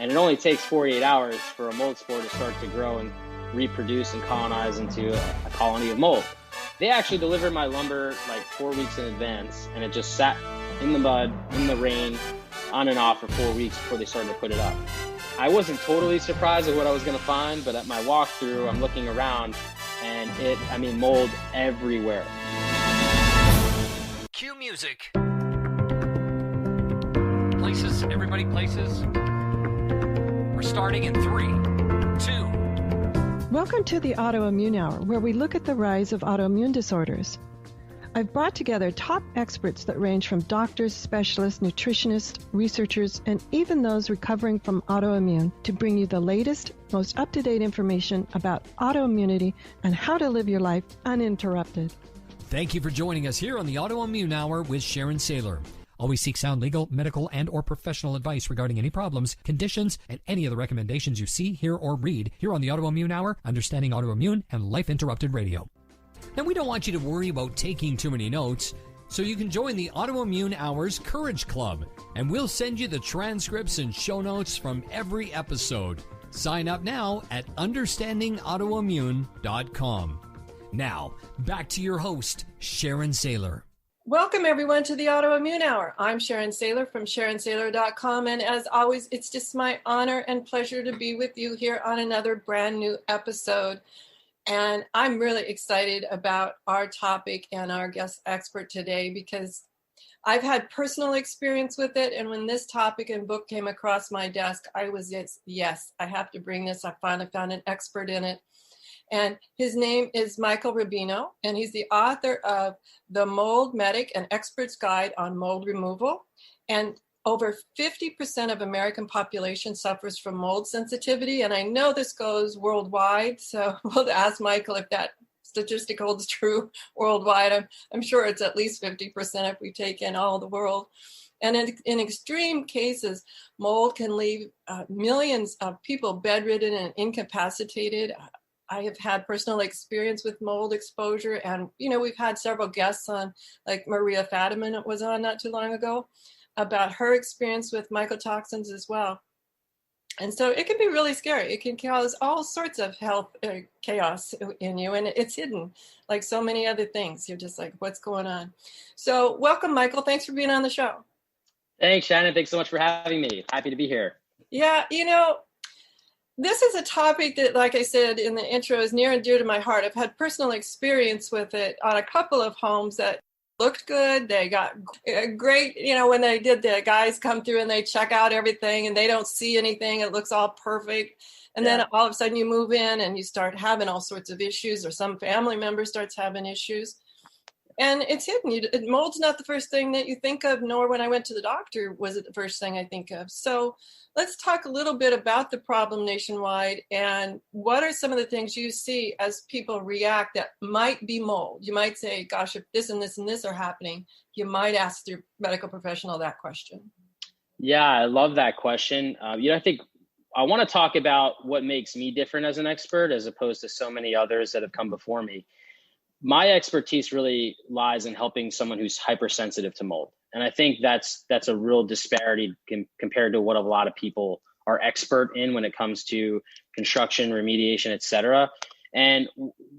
And it only takes 48 hours for a mold spore to start to grow and reproduce and colonize into a colony of mold. They actually delivered my lumber like 4 weeks in advance, and it just sat in the mud, in the rain, on and off for 4 weeks before they started to put it up. I wasn't totally surprised at what I was going to find, but at my walkthrough, I'm looking around and mold everywhere. Cue music. Places, everybody places. We're starting in 3, 2. Welcome to the Autoimmune Hour, where we look at the rise of autoimmune disorders. I've brought together top experts that range from doctors, specialists, nutritionists, researchers, and even those recovering from autoimmune to bring you the latest, most up-to-date information about autoimmunity and how to live your life uninterrupted. Thank you for joining us here on the Autoimmune Hour with Sharon Sayler. Always seek sound legal, medical, and or professional advice regarding any problems, conditions, and any of the recommendations you see, hear, or read here on the Autoimmune Hour, Understanding Autoimmune, and Life Interrupted Radio. Now, we don't want you to worry about taking too many notes, so you can join the Autoimmune Hour's Courage Club, and we'll send you the transcripts and show notes from every episode. Sign up now at understandingautoimmune.com. Now, back to your host, Sharon Sayler. Welcome, everyone, to the Autoimmune Hour. I'm Sharon Sayler from SharonSayler.com, and as always, it's just my honor and pleasure to be with you here on another brand new episode. And I'm really excited about our topic and our guest expert today because I've had personal experience with it. And when this topic and book came across my desk, I was just, yes, I have to bring this. I finally found an expert in it. And his name is Michael Rubino, and he's the author of The Mold Medic, an Expert's Guide on Mold Removal. And over 50% of American population suffers from mold sensitivity. And I know this goes worldwide, so we'll ask Michael if that statistic holds true worldwide. I'm sure it's at least 50% if we take in all the world. And in extreme cases, mold can leave millions of people bedridden and incapacitated. I have had personal experience with mold exposure, and we've had several guests on, like Maria Fadiman was on not too long ago, about her experience with mycotoxins as well. And so it can be really scary. It can cause all sorts of health chaos in you, and it's hidden like so many other things. You're just like, what's going on? So welcome, Michael. Thanks for being on the show. Thanks, Shannon. Thanks so much for having me. Happy to be here. Yeah, this is a topic that, like I said in the intro, is near and dear to my heart. I've had personal experience with it on a couple of homes that looked good. They got great, when they did, the guys come through and they check out everything and they don't see anything. It looks all perfect. And then all of a sudden you move in and you start having all sorts of issues, or some family member starts having issues. And it's hidden. Mold's not the first thing that you think of, nor when I went to the doctor was it the first thing I think of. So let's talk a little bit about the problem nationwide and what are some of the things you see as people react that might be mold. You might say, gosh, if this and this and this are happening, you might ask your medical professional that question. Yeah, I love that question. I think I want to talk about what makes me different as an expert as opposed to so many others that have come before me. My expertise really lies in helping someone who's hypersensitive to mold. And I think that's a real disparity compared to what a lot of people are expert in when it comes to construction, remediation, et cetera. And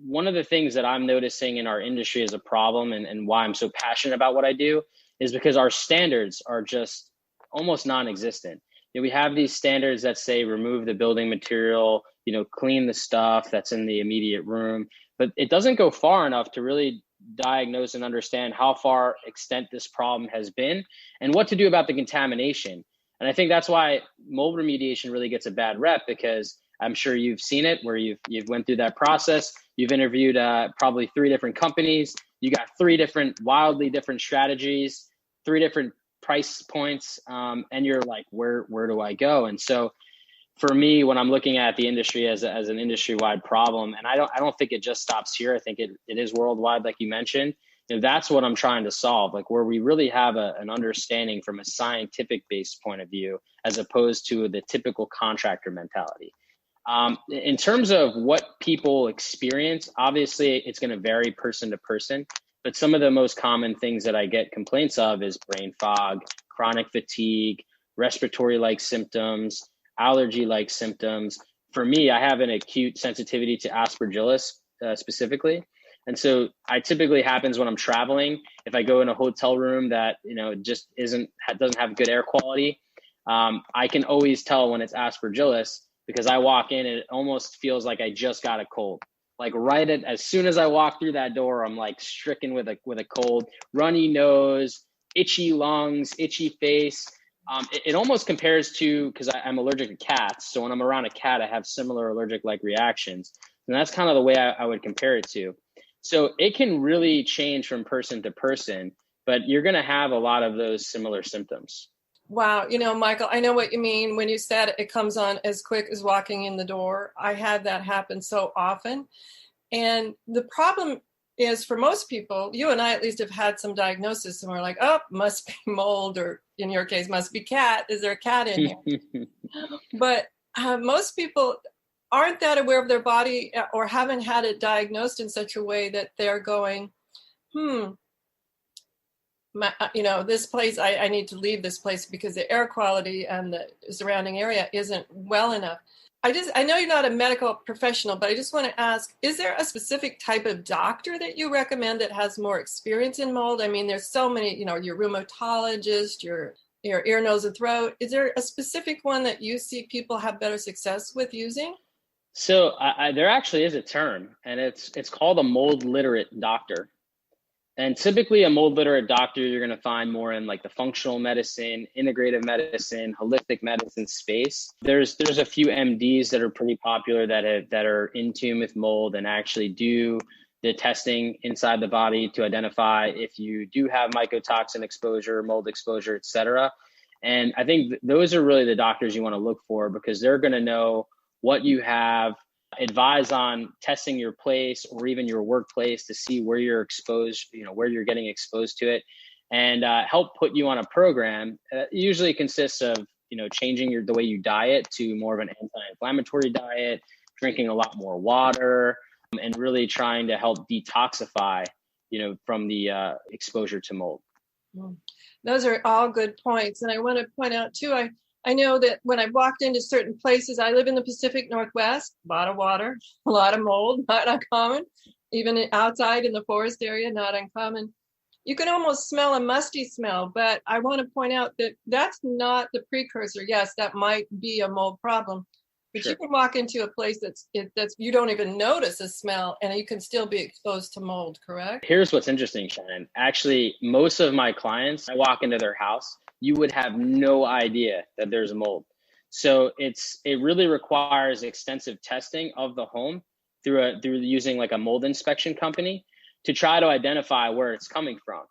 one of the things that I'm noticing in our industry as a problem and why I'm so passionate about what I do is because our standards are just almost non-existent. We have these standards that say remove the building material, clean the stuff that's in the immediate room, but it doesn't go far enough to really diagnose and understand how far extent this problem has been and what to do about the contamination. And I think that's why mold remediation really gets a bad rep, because I'm sure you've seen it where you've went through that process. You've interviewed probably 3 different companies. You got 3 different, wildly different strategies, 3 different price points. And you're like, where do I go? And so for me, when I'm looking at the industry as an industry-wide problem, and I don't think it just stops here. I think it is worldwide, like you mentioned. That's what I'm trying to solve, like where we really have an understanding from a scientific-based point of view, as opposed to the typical contractor mentality. In terms of what people experience, obviously it's going to vary person to person, but some of the most common things that I get complaints of is brain fog, chronic fatigue, respiratory-like symptoms, allergy-like symptoms. For me, I have an acute sensitivity to aspergillus specifically. And so it typically happens when I'm traveling. If I go in a hotel room that, just doesn't have good air quality, I can always tell when it's aspergillus because I walk in and it almost feels like I just got a cold. Like as soon as I walk through that door, I'm like stricken with a cold, runny nose, itchy lungs, itchy face. It almost compares to, because I'm allergic to cats. So when I'm around a cat, I have similar allergic-like reactions. And that's kind of the way I would compare it to. So it can really change from person to person, but you're going to have a lot of those similar symptoms. Wow. Michael, I know what you mean when you said it comes on as quick as walking in the door. I had that happen so often. And the problem is for most people, you and I at least have had some diagnosis and we're like, oh, must be mold, or in your case, must be cat. Is there a cat in here? But most people aren't that aware of their body or haven't had it diagnosed in such a way that they're going, this place, I need to leave this place because the air quality and the surrounding area isn't well enough. I know you're not a medical professional, but I just want to ask, is there a specific type of doctor that you recommend that has more experience in mold? I mean, there's so many, your rheumatologist, your ear, nose, and throat. Is there a specific one that you see people have better success with using? So there actually is a term, and it's called a mold literate doctor. And typically a mold literate doctor, you're going to find more in like the functional medicine, integrative medicine, holistic medicine space. There's a few MDs that are pretty popular that are in tune with mold and actually do the testing inside the body to identify if you do have mycotoxin exposure, mold exposure, et cetera. And I think those are really the doctors you want to look for because they're going to know what you have, advise on testing your place or even your workplace to see where you're exposed, where you're getting exposed to it, and help put you on a program. It usually consists of, changing the way you diet to more of an anti-inflammatory diet, drinking a lot more water, and really trying to help detoxify, from the exposure to mold. Those are all good points. And I want to point out too, I know that when I walked into certain places, I live in the Pacific Northwest, a lot of water, a lot of mold, not uncommon. Even outside in the forest area, not uncommon. You can almost smell a musty smell, but I want to point out that that's not the precursor. Yes, that might be a mold problem, but sure. You can walk into a place that's you don't even notice a smell and you can still be exposed to mold, correct? Here's what's interesting, Shannon. Actually, most of my clients, I walk into their house, you would have no idea that there's mold. So it really requires extensive testing of the home through using like a mold inspection company to try to identify where it's coming from.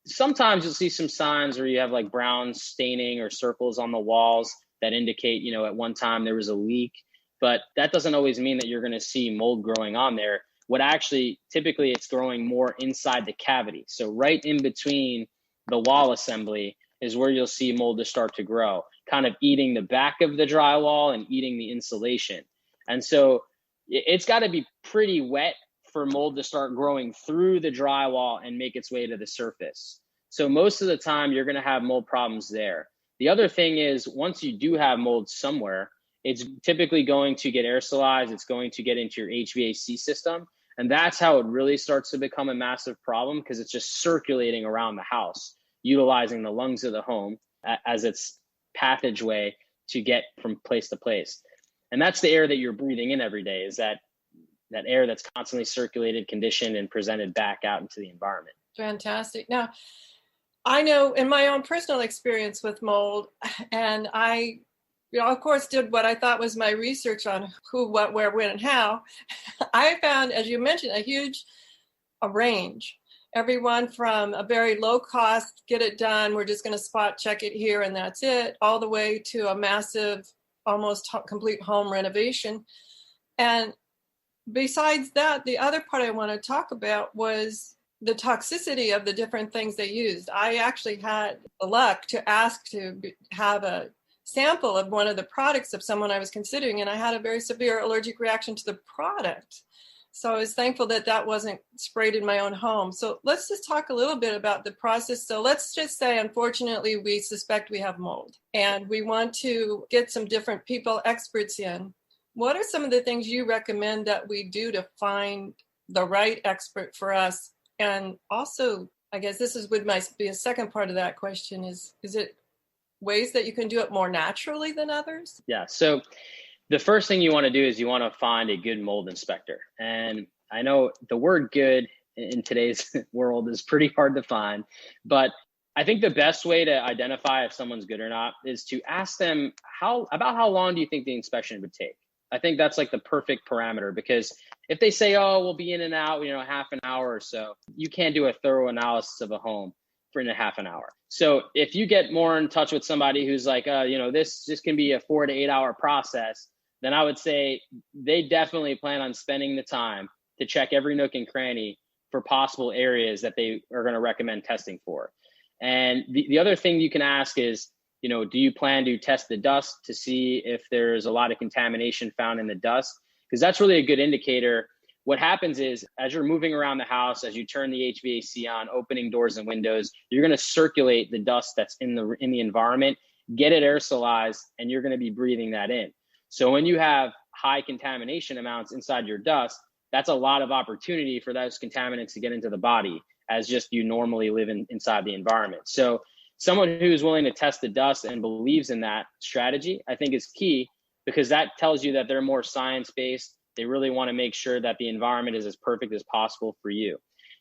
Sometimes you'll see some signs where you have like brown staining or circles on the walls that indicate, at one time there was a leak, but that doesn't always mean that you're going to see mold growing on there. What actually, typically it's growing more inside the cavity. So right in between the wall assembly is where you'll see mold to start to grow, kind of eating the back of the drywall and eating the insulation. And so it's got to be pretty wet for mold to start growing through the drywall and make its way to the surface. So most of the time you're going to have mold problems there. The other thing is once you do have mold somewhere, it's typically going to get aerosolized. It's going to get into your HVAC system. And that's how it really starts to become a massive problem because it's just circulating around the house, utilizing the lungs of the home as its passageway to get from place to place. And that's the air that you're breathing in every day, is that air that's constantly circulated, conditioned, and presented back out into the environment. Fantastic. Now, I know in my own personal experience with mold, and I, of course, did what I thought was my research on who, what, where, when, and how. I found, as you mentioned, a range. Everyone from a very low cost, get it done, we're just going to spot check it here and that's it, all the way to a massive, almost complete home renovation. And besides that, the other part I want to talk about was the toxicity of the different things they used. I actually had the luck to ask to have a sample of one of the products of someone I was considering, and I had a very severe allergic reaction to the product. So I was thankful that that wasn't sprayed in my own home. So let's just talk a little bit about the process. So let's just say, unfortunately, we suspect we have mold and we want to get some different people, experts in. What are some of the things you recommend that we do to find the right expert for us? And also, I guess might be a second part of that question is it ways that you can do it more naturally than others? Yeah. So the first thing you want to do is you want to find a good mold inspector. And I know the word good in today's world is pretty hard to find, but I think the best way to identify if someone's good or not is to ask them how long do you think the inspection would take? I think that's like the perfect parameter, because if they say, oh, we'll be in and out, half an hour or so, you can't do a thorough analysis of a home for in a half an hour. So if you get more in touch with somebody who's like, this can be a 4 to 8 hour process, then I would say they definitely plan on spending the time to check every nook and cranny for possible areas that they are going to recommend testing for. And the other thing you can ask is, do you plan to test the dust to see if there's a lot of contamination found in the dust? Because that's really a good indicator. What happens is, as you're moving around the house, as you turn the HVAC on, opening doors and windows, you're going to circulate the dust that's in the environment, get it aerosolized, and you're going to be breathing that in. So when you have high contamination amounts inside your dust, that's a lot of opportunity for those contaminants to get into the body as just you normally live inside the environment. So someone who's willing to test the dust and believes in that strategy, I think is key, because that tells you that they're more science-based. They really want to make sure that the environment is as perfect as possible for you.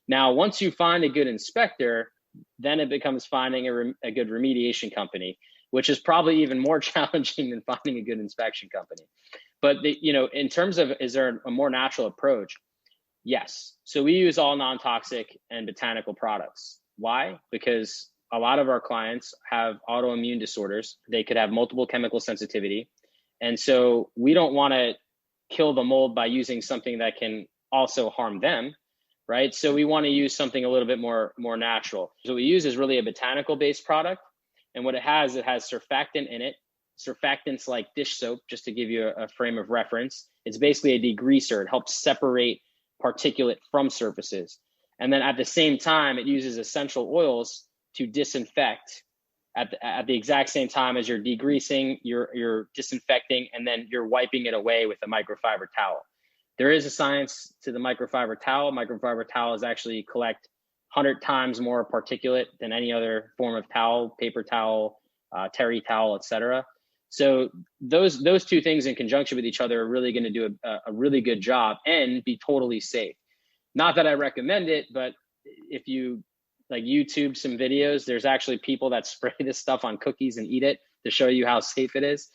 Now, once you find a good inspector, then it becomes finding a good remediation company, which is probably even more challenging than finding a good inspection company. But in terms of, is there a more natural approach? Yes. So we use all non-toxic and botanical products. Why? Because a lot of our clients have autoimmune disorders. They could have multiple chemical sensitivity. And so we don't want to kill the mold by using something that can also harm them, right? So we want to use something a little bit more natural. So what we use is really a botanical-based product. And what it has surfactant in it. Surfactants like dish soap, just to give you a frame of reference. It's basically a degreaser. It helps separate particulate from surfaces. And then at the same time, it uses essential oils to disinfect at the exact same time as you're degreasing, you're disinfecting, and then you're wiping it away with a microfiber towel. There is a science to the microfiber towel. Microfiber towels actually collect 100 times more particulate than any other form of towel, paper towel, terry towel, etc. So those two things in conjunction with each other are really going to do a really good job and be totally safe. Not that I recommend it, but if you YouTube some videos, there's actually people that spray this stuff on cookies and eat it to show you how safe it is.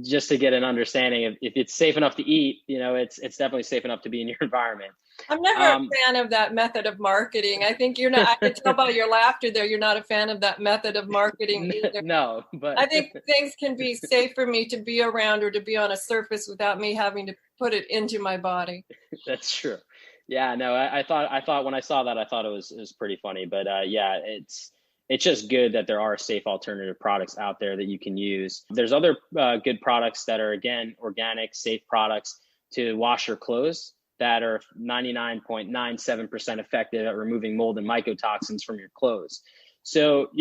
Just to get an understanding of if it's safe enough to eat, it's definitely safe enough to be in your environment. I'm never a fan of that method of marketing. I think you're not, I can tell by your laughter there, you're not a fan of that method of marketing either. No, but I think things can be safe for me to be around or to be on a surface without me having to put it into my body. That's true. Yeah, no, I thought when I saw that, I thought it was pretty funny, but yeah, it's just good that there are safe alternative products out there that you can use. There's other good products that are, again, organic, safe products to wash your clothes that are 99.97% effective at removing mold and mycotoxins from your clothes. So,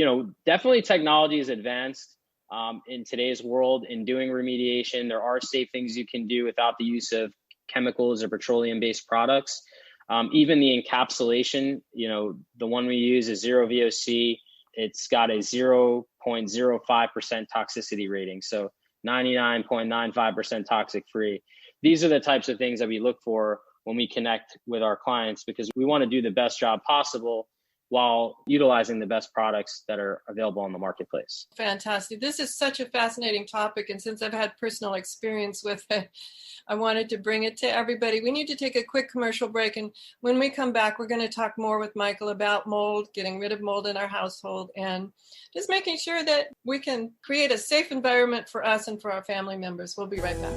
definitely technology is advanced in today's world in doing remediation. There are safe things you can do without the use of chemicals or petroleum-based products. Even the encapsulation, the one we use is zero VOC. It's got a 0.05% toxicity rating. So 99.95% toxic free. These are the types of things that we look for when we connect with our clients, because we want to do the best job possible while utilizing the best products that are available on the marketplace. Fantastic. This is such a fascinating topic. And since I've had personal experience with it, I wanted to bring it to everybody. We need to take a quick commercial break. And when we come back, we're going to talk more with Michael about mold, getting rid of mold in our household, and just making sure that we can create a safe environment for us and for our family members. We'll be right back.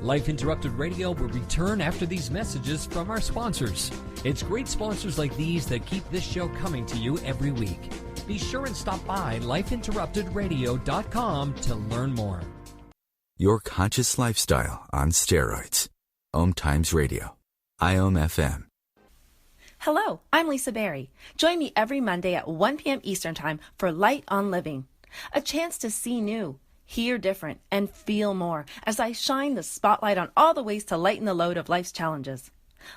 Life Interrupted Radio will return after these messages from our sponsors. It's great sponsors like these that keep this show coming to you every week. Be sure and stop by lifeinterruptedradio.com to learn more. Your conscious lifestyle on steroids. OMTimes Radio. IOM FM. Hello, I'm Lisa Berry. Join me every Monday at 1 p.m. Eastern Time for Light on Living. A chance to see new, hear different, and feel more as I shine the spotlight on all the ways to lighten the load of life's challenges.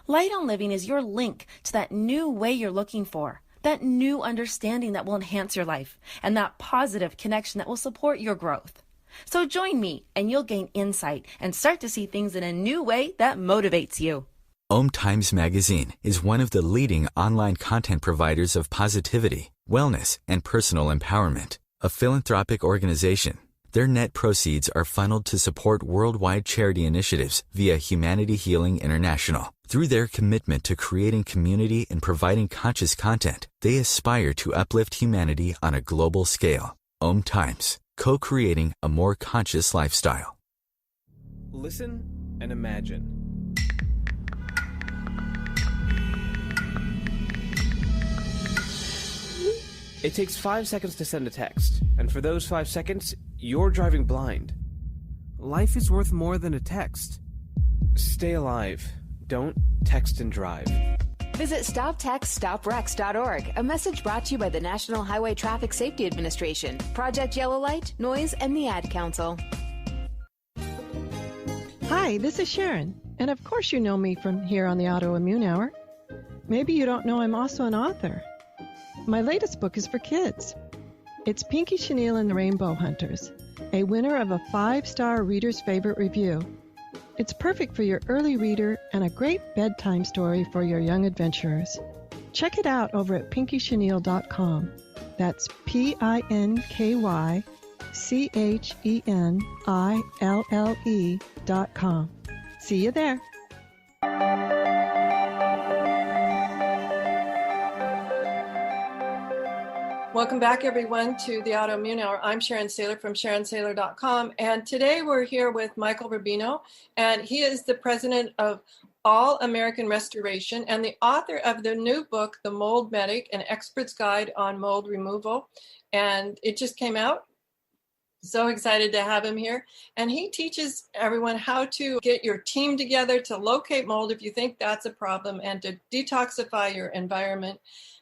Light on Living is your link to that new way you're looking for, that new understanding that will enhance your life, and that positive connection that will support your growth. So join me and you'll gain insight and start to see things in a new way that motivates you. OMTimes Magazine is one of the leading online content providers of positivity, wellness, and personal empowerment. A philanthropic organization, their net proceeds are funneled to support worldwide charity initiatives via Humanity Healing International. Through their commitment to creating community and providing conscious content, they aspire to uplift humanity on a global scale. OMTimes, co-creating a more conscious lifestyle. Listen and imagine. It takes 5 seconds to send a text, and for those 5 seconds, you're driving blind. Life is worth more than a text. Stay alive. Don't text and drive. Visit StopTextStopWrecks.org, a message brought to you by the National Highway Traffic Safety Administration, Project Yellow Light, Noise, and the Ad Council. Hi, this is Sharon, and of course you know me from here on the Autoimmune Hour. Maybe you don't know I'm also an author. My latest book is for kids. It's Pinky Chenille and the Rainbow Hunters, a winner of a 5-star Reader's Favorite review. It's perfect for your early reader and a great bedtime story for your young adventurers. Check it out over at pinkychenille.com. That's PinkyChenille.com. See you there. Welcome back, everyone, to the Autoimmune Hour. I'm Sharon Sayler from SharonSayler.com, and today we're here with Michael Rubino, and he is the president of All American Restoration and the author of the new book, The Mold Medic, An Expert's Guide on Mold Removal, and it just came out. So excited to have him here. And he teaches everyone how to get your team together to locate mold if you think that's a problem and to detoxify your environment.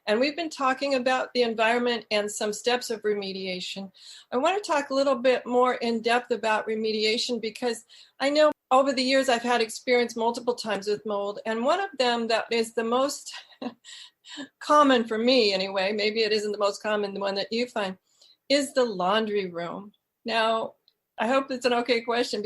And we've been talking about the environment and some steps of remediation. I want to talk a little bit more in depth about remediation because I know over the years I've had experience multiple times with mold. And one of them that is the most common for me anyway, maybe it isn't the most common, the one that you find, is the laundry room. Now, I hope it's an okay question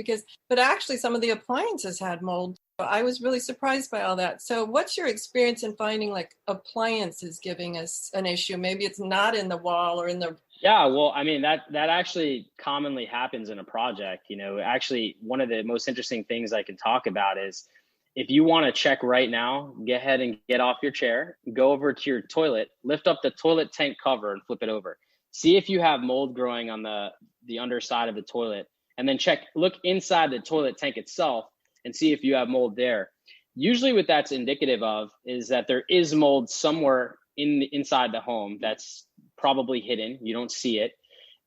but actually some of the appliances had mold. I was really surprised by all that. So what's your experience in finding like appliances giving us an issue? Maybe it's not in the wall or in the... Yeah, well, I mean, that actually commonly happens in a project. You know, actually, one of the most interesting things I can talk about is if you want to check right now, go ahead and get off your chair, go over to your toilet, lift up the toilet tank cover and flip it over. See if you have mold growing on the underside of the toilet, and then look inside the toilet tank itself and see if you have mold there. Usually what that's indicative of is that there is mold somewhere inside the home that's probably hidden. You don't see it.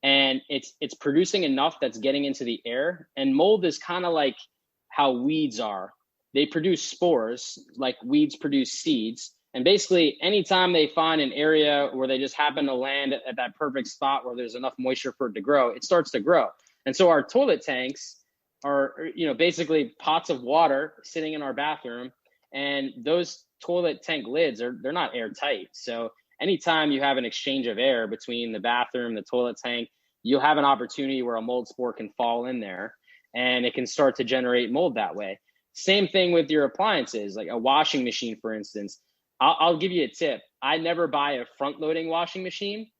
And it's producing enough that's getting into the air. And mold is kind of like how weeds are. They produce spores, like weeds produce seeds. And basically, anytime they find an area where they just happen to land at that perfect spot where there's enough moisture for it to grow, it starts to grow. And so our toilet tanks are, basically pots of water sitting in our bathroom, and those toilet tank lids they're not airtight. So anytime you have an exchange of air between the bathroom, the toilet tank, you'll have an opportunity where a mold spore can fall in there, and it can start to generate mold that way. Same thing with your appliances, like a washing machine, for instance. I'll give you a tip. I never buy a front-loading washing machine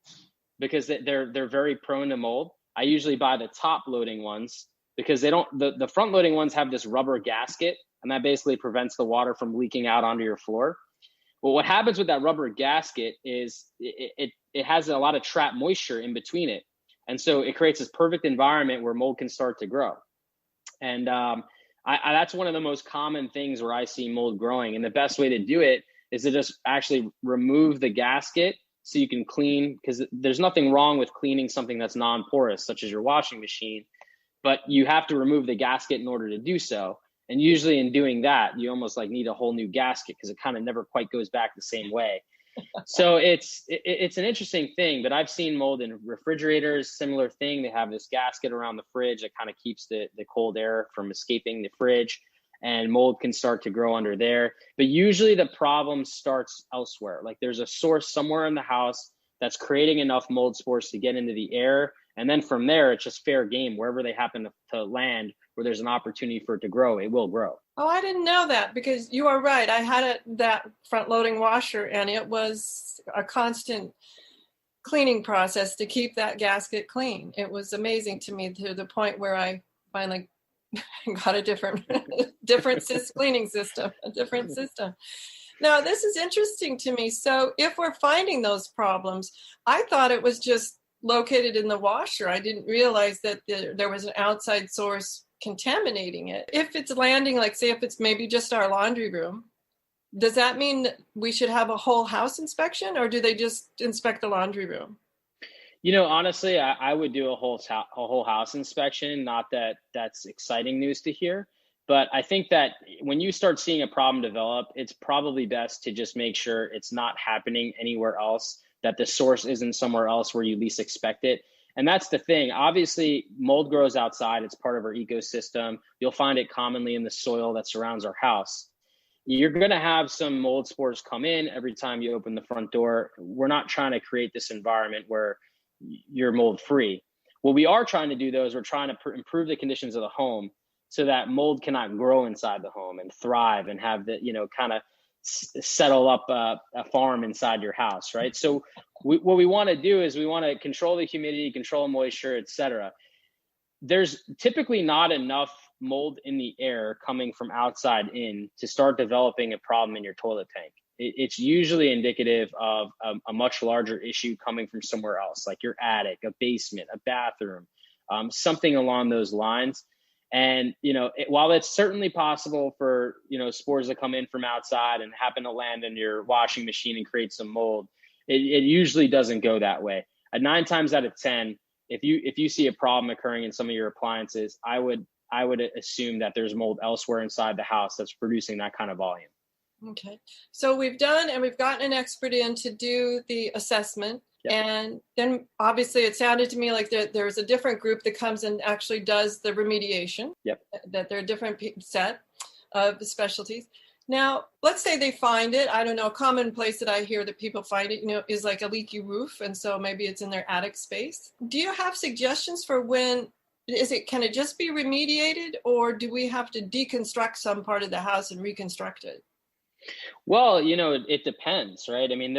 because they're very prone to mold. I usually buy the top-loading ones because the front-loading ones have this rubber gasket, and that basically prevents the water from leaking out onto your floor. But what happens with that rubber gasket is it has a lot of trapped moisture in between it. And so it creates this perfect environment where mold can start to grow. And that's one of the most common things where I see mold growing. And the best way to do it is to just actually remove the gasket so you can clean, because there's nothing wrong with cleaning something that's non-porous, such as your washing machine, but you have to remove the gasket in order to do so. And usually in doing that, you almost like need a whole new gasket because it kind of never quite goes back the same way. So it's an interesting thing, but I've seen mold in refrigerators, similar thing. They have this gasket around the fridge that kind of keeps the cold air from escaping the fridge, and mold can start to grow under there. But usually the problem starts elsewhere. Like there's a source somewhere in the house that's creating enough mold spores to get into the air. And then from there, it's just fair game. Wherever they happen to land, where there's an opportunity for it to grow, it will grow. Oh, I didn't know that, because you are right. I had that front-loading washer, and it was a constant cleaning process to keep that gasket clean. It was amazing to me, to the point where I finally got a different cleaning system, a different system. Now, this is interesting to me. So if we're finding those problems, I thought it was just located in the washer. I didn't realize that there was an outside source contaminating it. If it's landing, like say if it's maybe just our laundry room, does that mean we should have a whole house inspection, or do they just inspect the laundry room? You know, honestly, I would do a whole house inspection. Not that that's exciting news to hear, but I think that when you start seeing a problem develop, it's probably best to just make sure it's not happening anywhere else, that the source isn't somewhere else where you least expect it. And that's the thing. Obviously, mold grows outside. It's part of our ecosystem. You'll find it commonly in the soil that surrounds our house. You're going to have some mold spores come in every time you open the front door. We're not trying to create this environment where you're mold free. What we are trying to do, though, is we're trying to improve the conditions of the home so that mold cannot grow inside the home and thrive and have the, kind of settle up a farm inside your house, right? So what we want to do is we want to control the humidity, control moisture, et cetera. There's typically not enough mold in the air coming from outside in to start developing a problem in your toilet tank. It's usually indicative of a much larger issue coming from somewhere else, like your attic, a basement, a bathroom, something along those lines. And, while it's certainly possible for, spores to come in from outside and happen to land in your washing machine and create some mold, it usually doesn't go that way. 9 times out of 10, if you see a problem occurring in some of your appliances, I would assume that there's mold elsewhere inside the house that's producing that kind of volume. Okay. So we've gotten an expert in to do the assessment. Yep. And then obviously it sounded to me like there's a different group that comes and actually does the remediation. Yep. That they're a different set of specialties. Now, let's say they find it. I don't know, a common place that I hear that people find it, is like a leaky roof. And so maybe it's in their attic space. Do you have suggestions for can it just be remediated, or do we have to deconstruct some part of the house and reconstruct it? Well, it depends, right? I mean,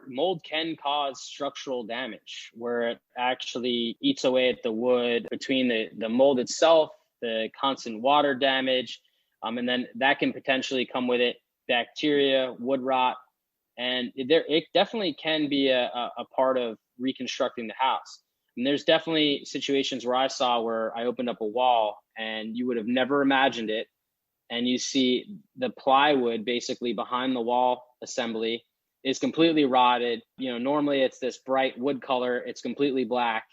mold can cause structural damage where it actually eats away at the wood between the mold itself, the constant water damage, and then that can potentially come with it bacteria, wood rot, and it definitely can be a part of reconstructing the house. And there's definitely situations where I saw where I opened up a wall and you would have never imagined it, and you see the plywood basically behind the wall assembly is completely rotted. Normally it's this bright wood color, it's completely black,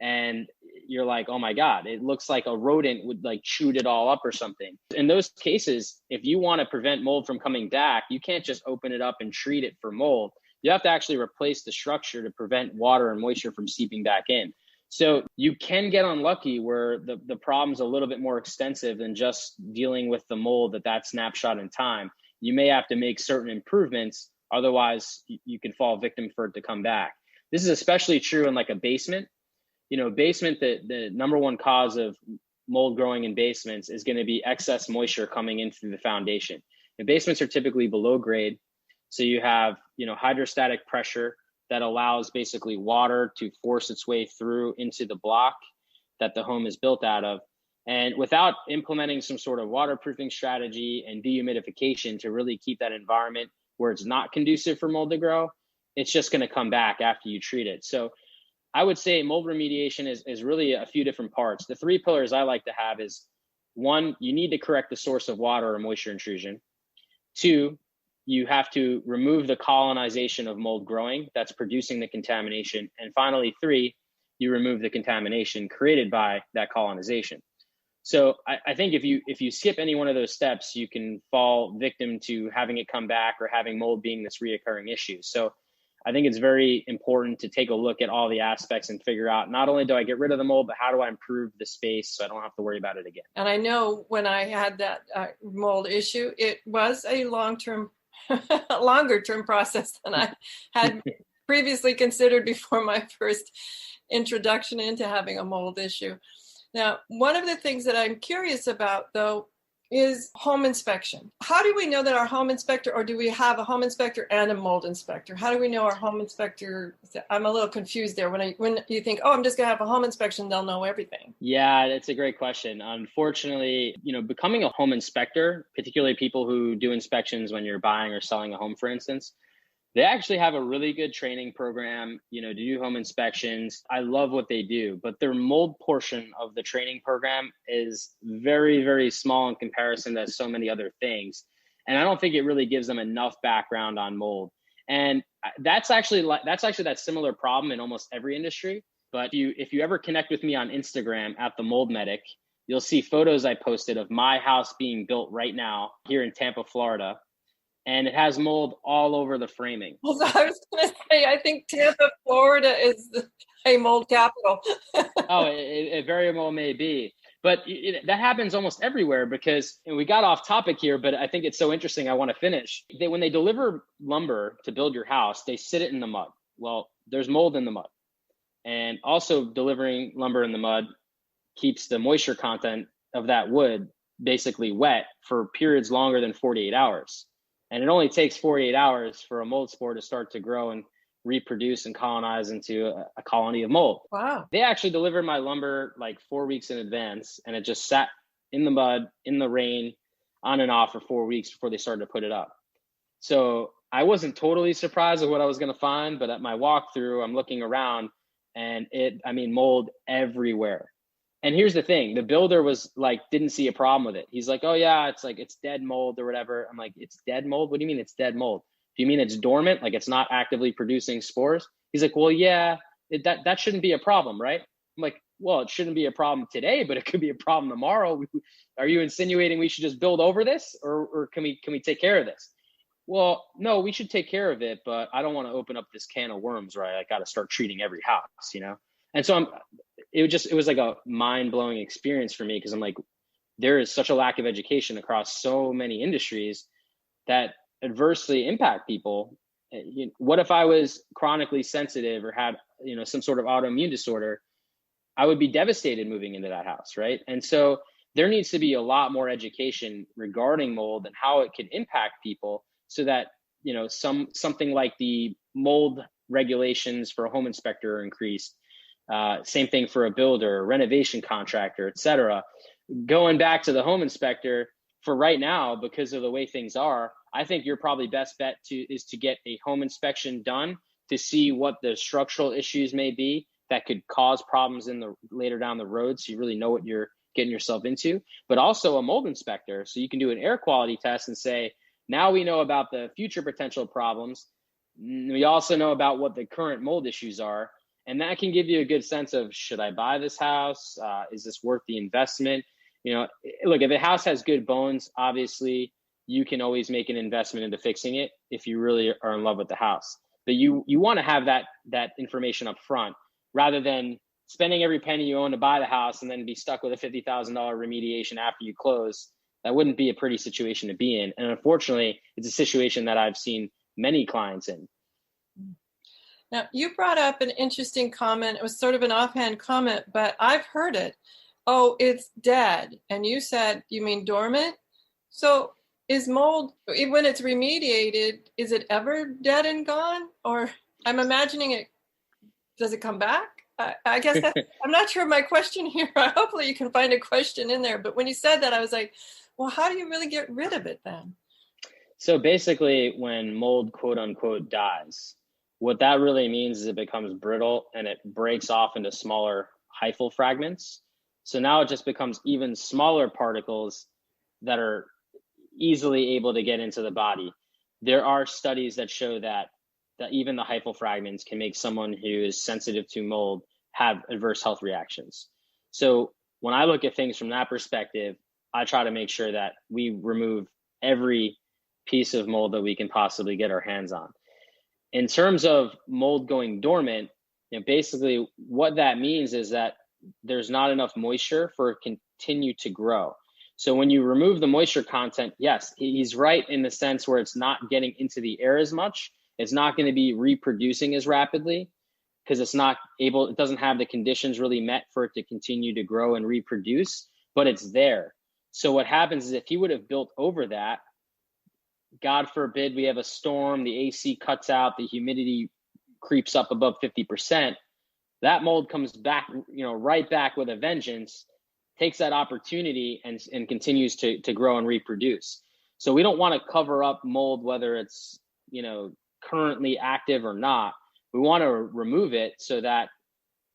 and you're like, oh my God, it looks like a rodent would like chewed it all up or something. In those cases, if you want to prevent mold from coming back, you can't just open it up and treat it for mold. You have to actually replace the structure to prevent water and moisture from seeping back in. So you can get unlucky where the problem's a little bit more extensive than just dealing with the mold at that snapshot in time. You may have to make certain improvements, otherwise you can fall victim for it to come back. This is especially true in like a basement. Basement, the number one cause of mold growing in basements is going to be excess moisture coming in through the foundation. And basements are typically below grade, so you have hydrostatic pressure that allows basically water to force its way through into the block that the home is built out of. And without implementing some sort of waterproofing strategy and dehumidification to really keep that environment where it's not conducive for mold to grow, it's just going to come back after you treat it. So I would say mold remediation is really a few different parts. The 3 pillars I like to have is 1, you need to correct the source of water or moisture intrusion. 2, you have to remove the colonization of mold growing that's producing the contamination. And finally, 3, you remove the contamination created by that colonization. So I think if you skip any one of those steps, you can fall victim to having it come back or having mold being this reoccurring issue. So I think it's very important to take a look at all the aspects and figure out, not only do I get rid of the mold, but how do I improve the space so I don't have to worry about it again. And I know when I had that mold issue, it was a longer term process than I had previously considered before my first introduction into having a mold issue. Now, one of the things that I'm curious about, though, is home inspection. How do we know that our home inspector, or do we have a home inspector and a mold inspector? How do we know our home inspector? I'm a little confused there. When you think, oh, I'm just going to have a home inspection, they'll know everything. Yeah, that's a great question. Unfortunately, becoming a home inspector, particularly people who do inspections when you're buying or selling a home, for instance, they actually have a really good training program, to do home inspections. I love what they do, but their mold portion of the training program is very, very small in comparison to so many other things. And I don't think it really gives them enough background on mold. And that's actually that similar problem in almost every industry. But if you ever connect with me on Instagram at the Mold Medic, you'll see photos I posted of my house being built right now here in Tampa, Florida. And it has mold all over the framing. Well, I was going to say, I think Tampa, Florida is a mold capital. Oh, it very well may be. But that happens almost everywhere because we got off topic here, but I think it's so interesting. I want to finish. When they deliver lumber to build your house, they sit it in the mud. Well, there's mold in the mud. And also delivering lumber in the mud keeps the moisture content of that wood basically wet for periods longer than 48 hours. And it only takes 48 hours for a mold spore to start to grow and reproduce and colonize into a colony of mold. Wow. They actually delivered my lumber like 4 weeks in advance, and it just sat in the mud, in the rain, on and off for 4 weeks before they started to put it up. So I wasn't totally surprised at what I was going to find, but at my walkthrough, I'm looking around and mold everywhere. And here's the thing, the builder was like, didn't see a problem with it. He's like, oh yeah, it's dead mold or whatever. I'm like, it's dead mold? What do you mean it's dead mold? Do you mean it's dormant? Like it's not actively producing spores? He's like, well, yeah, that shouldn't be a problem, right? I'm like, well, it shouldn't be a problem today, but it could be a problem tomorrow. Are you insinuating we should just build over this or can we take care of this? Well, no, we should take care of it, but I don't want to open up this can of worms, right? I got to start treating every house, And so it was like a mind-blowing experience for me because I'm like, there is such a lack of education across so many industries that adversely impact people. What if I was chronically sensitive or had, some sort of autoimmune disorder? I would be devastated moving into that house, right? And so there needs to be a lot more education regarding mold and how it can impact people so that, something like the mold regulations for a home inspector are increased. Same thing for a builder, renovation contractor, et cetera. Going back to the home inspector for right now, because of the way things are, I think your probably best bet is to get a home inspection done to see what the structural issues may be that could cause problems later down the road. So you really know what you're getting yourself into, but also a mold inspector. So you can do an air quality test and say, now we know about the future potential problems. We also know about what the current mold issues are. And that can give you a good sense of, should I buy this house? Is this worth the investment? Look, if a house has good bones, obviously you can always make an investment into fixing it if you really are in love with the house. But you want to have that information up front rather than spending every penny you own to buy the house and then be stuck with a $50,000 remediation after you close. That wouldn't be a pretty situation to be in. And unfortunately, it's a situation that I've seen many clients in. Now, you brought up an interesting comment. It was sort of an offhand comment, but I've heard it. Oh, it's dead. And you said, you mean dormant? So is mold, when it's remediated, is it ever dead and gone? Or I'm imagining it, does it come back? I guess I'm not sure of my question here. Hopefully you can find a question in there. But when you said that, I was like, well, how do you really get rid of it then? So basically when mold, quote unquote, dies, what that really means is it becomes brittle and it breaks off into smaller hyphal fragments. So now it just becomes even smaller particles that are easily able to get into the body. there are studies that show that even the hyphal fragments can make someone who is sensitive to mold have adverse health reactions. So when I look at things from that perspective, I try to make sure that we remove every piece of mold that we can possibly get our hands on. In terms of mold going dormant, basically what that means is that there's not enough moisture for it to continue to grow. So when you remove the moisture content, yes, he's right in the sense where it's not getting into the air as much. It's not going to be reproducing as rapidly because it doesn't have the conditions really met for it to continue to grow and reproduce, but it's there. So what happens is if he would have built over that, God forbid we have a storm, the AC cuts out, the humidity creeps up above 50%, that mold comes back, right back with a vengeance, takes that opportunity and continues to grow and reproduce. So we don't want to cover up mold, whether it's, currently active or not. We want to remove it so that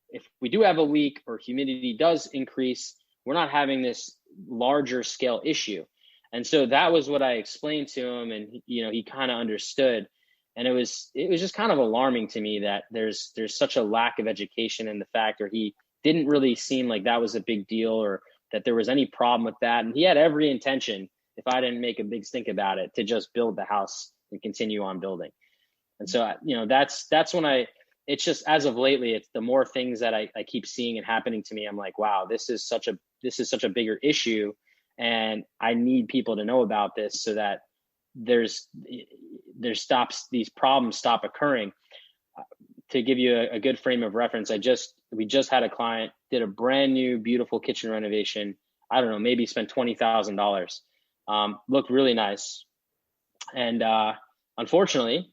if we do have a leak or humidity does increase, we're not having this larger scale issue. And so that was what I explained to him, and he kind of understood. And it was just kind of alarming to me that there's such a lack of education in the fact, or he didn't really seem like that was a big deal or that there was any problem with that. And he had every intention, if I didn't make a big stink about it, to just build the house and continue on building. And so, that's when it's just, as of lately, it's the more things that I keep seeing and happening to me, I'm like, wow, this is such a bigger issue. And I need people to know about this so that these problems stop occurring. To give you a good frame of reference, we just had a client did a brand new, beautiful kitchen renovation. I don't know, maybe spent $20,000. Looked really nice. And unfortunately,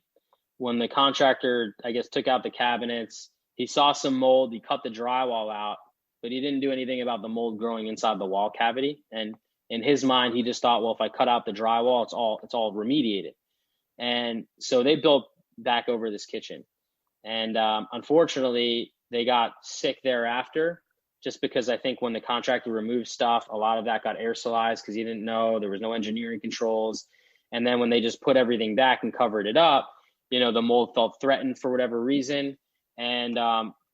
when the contractor, I guess, took out the cabinets, he saw some mold, he cut the drywall out, but he didn't do anything about the mold growing inside the wall cavity. And in his mind, he just thought, well, if I cut out the drywall, it's all remediated. And so they built back over this kitchen. And unfortunately, they got sick thereafter, just because I think when the contractor removed stuff, a lot of that got aerosolized because he didn't know, there was no engineering controls. And then when they just put everything back and covered it up, the mold felt threatened for whatever reason. And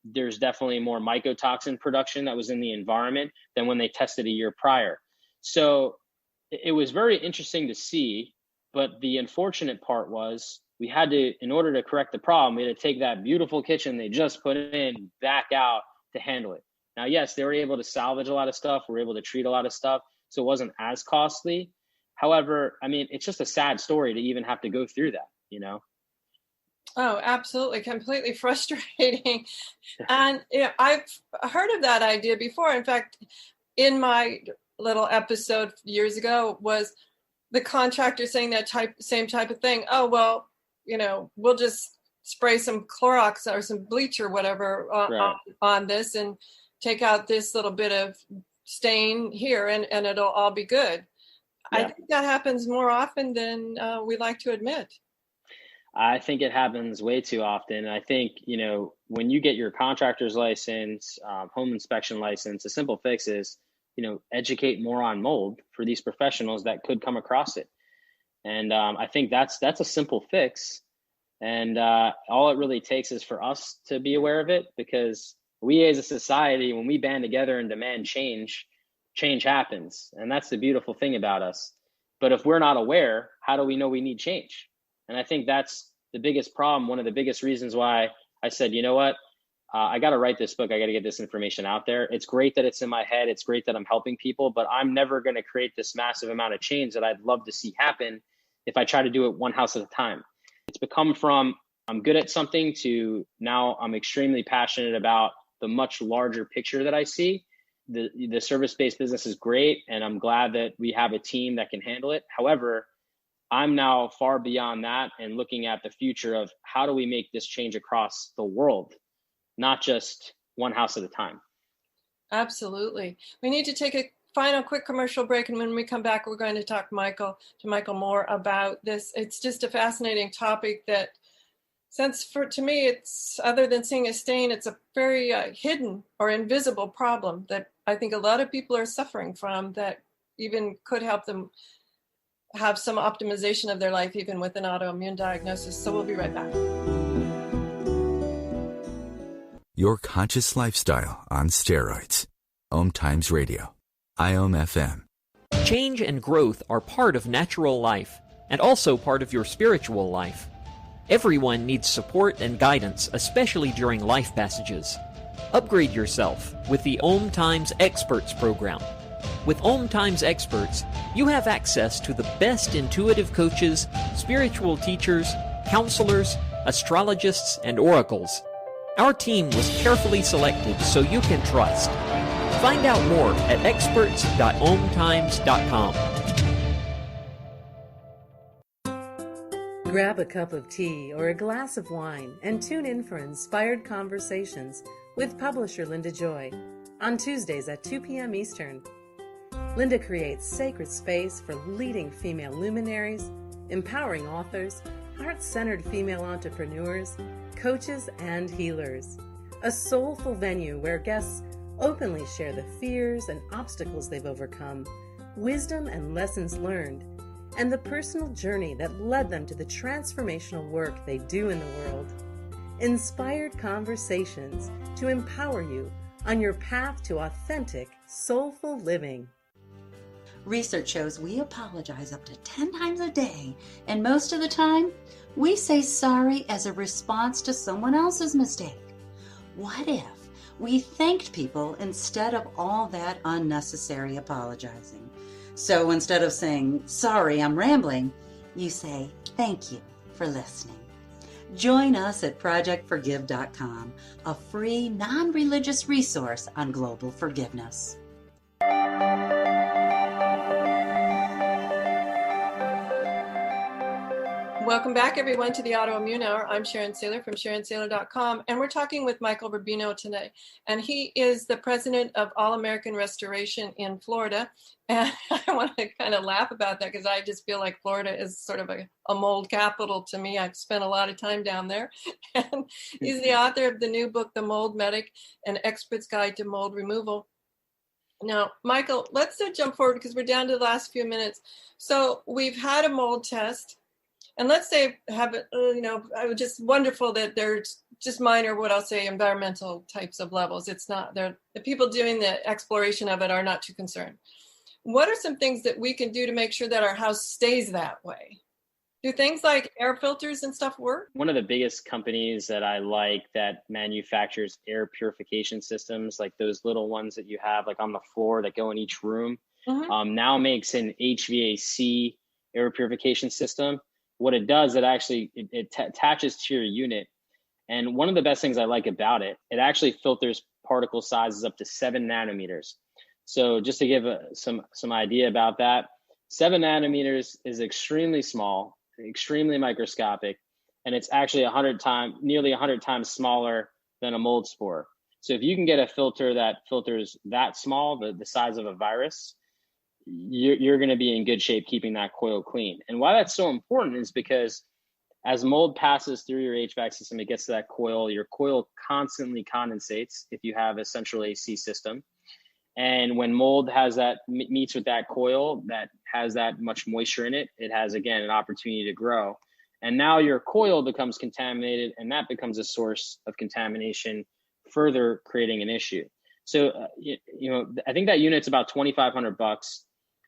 there's definitely more mycotoxin production that was in the environment than when they tested a year prior. So it was very interesting to see, but the unfortunate part was we had to, in order to correct the problem, we had to take that beautiful kitchen they just put in back out to handle it. Now, yes, they were able to salvage a lot of stuff. We were able to treat a lot of stuff, so it wasn't as costly. However, it's just a sad story to even have to go through that, Oh, absolutely. Completely frustrating. And I've heard of that idea before. In fact, in my little episode years ago was the contractor saying that same type of thing. Oh, well, we'll just spray some Clorox or some bleach or whatever on this and take out this little bit of stain here and it'll all be good. Yeah. I think that happens more often than we like to admit. I think it happens way too often. I think, when you get your contractor's license, home inspection license, a simple fix is, educate more on mold for these professionals that could come across it. And I think that's a simple fix. And all it really takes is for us to be aware of it, because we as a society, when we band together and demand change happens. And that's the beautiful thing about us. But if we're not aware, how do we know we need change? And I think that's the biggest problem. One of the biggest reasons why I said, you know what, I got to write this book. I got to get this information out there. It's great that it's in my head. It's great that I'm helping people, but I'm never going to create this massive amount of change that I'd love to see happen if I try to do it one house at a time. It's become from I'm good at something to now I'm extremely passionate about the much larger picture that I see. The service-based business is great, and I'm glad that we have a team that can handle it. However, I'm now far beyond that and looking at the future of how do we make this change across the world, not just one house at a time. Absolutely. We need to take a final quick commercial break. And when we come back, we're going to talk to Michael more about this. It's just a fascinating topic that to me, it's other than seeing a stain, it's a very hidden or invisible problem that I think a lot of people are suffering from that even could help them have some optimization of their life, even with an autoimmune diagnosis. So we'll be right back. Your conscious lifestyle on steroids. OMTimes Radio. IOM FM. Change and growth are part of natural life, and also part of your spiritual life. Everyone needs support and guidance, especially during life passages. Upgrade yourself with the OMTimes Experts program. With OMTimes Experts, you have access to the best intuitive coaches, spiritual teachers, counselors, astrologists, and oracles. Our team was carefully selected so you can trust. Find out more at experts.omtimes.com. Grab a cup of tea or a glass of wine and tune in for Inspired Conversations with publisher Linda Joy on Tuesdays at 2 p.m. Eastern. Linda creates sacred space for leading female luminaries, empowering authors, heart-centered female entrepreneurs, coaches, and healers. A soulful venue where guests openly share the fears and obstacles they've overcome, wisdom and lessons learned, and the personal journey that led them to the transformational work they do in the world. Inspired Conversations to empower you on your path to authentic, soulful living. Research shows we apologize up to 10 times a day, and most of the time, we say sorry as a response to someone else's mistake. What if we thanked people instead of all that unnecessary apologizing? So instead of saying, sorry, I'm rambling, you say, thank you for listening. Join us at projectforgive.com, a free, non-religious resource on global forgiveness. Welcome back, everyone, to the Autoimmune Hour. I'm Sharon Sayler from SharonSayler.com, and we're talking with Michael Rubino today. And he is the president of All American Restoration in Florida. And I want to kind of laugh about that because I just feel like Florida is sort of a mold capital to me. I've spent a lot of time down there. And he's the author of the new book, The Mold Medic, An Expert's Guide to Mold Removal. Now, Michael, let's jump forward because we're down to the last few minutes. So we've had a mold test. And let's say just wonderful that they're just minor, what I'll say, environmental types of levels. It's not, the people doing the exploration of it are not too concerned. What are some things that we can do to make sure that our house stays that way? Do things like air filters and stuff work? One of the biggest companies that I like that manufactures air purification systems, like those little ones that you have like on the floor that go in each room, now makes an HVAC air purification system. What it does, it actually attaches to your unit. And one of the best things I like about it, it actually filters particle sizes up to 7 nanometers. So just to give some idea about that, 7 nanometers is extremely small, extremely microscopic, and it's actually nearly 100 times smaller than a mold spore. So if you can get a filter that filters that small, the size of a virus, you're going to be in good shape keeping that coil clean. And why that's so important is because as mold passes through your HVAC system, it gets to that coil. Your coil constantly condensates if you have a central AC system. And when mold meets with that coil that has that much moisture in it, it has, again, an opportunity to grow. And now your coil becomes contaminated, and that becomes a source of contamination, further creating an issue. So, I think that unit's about $2,500.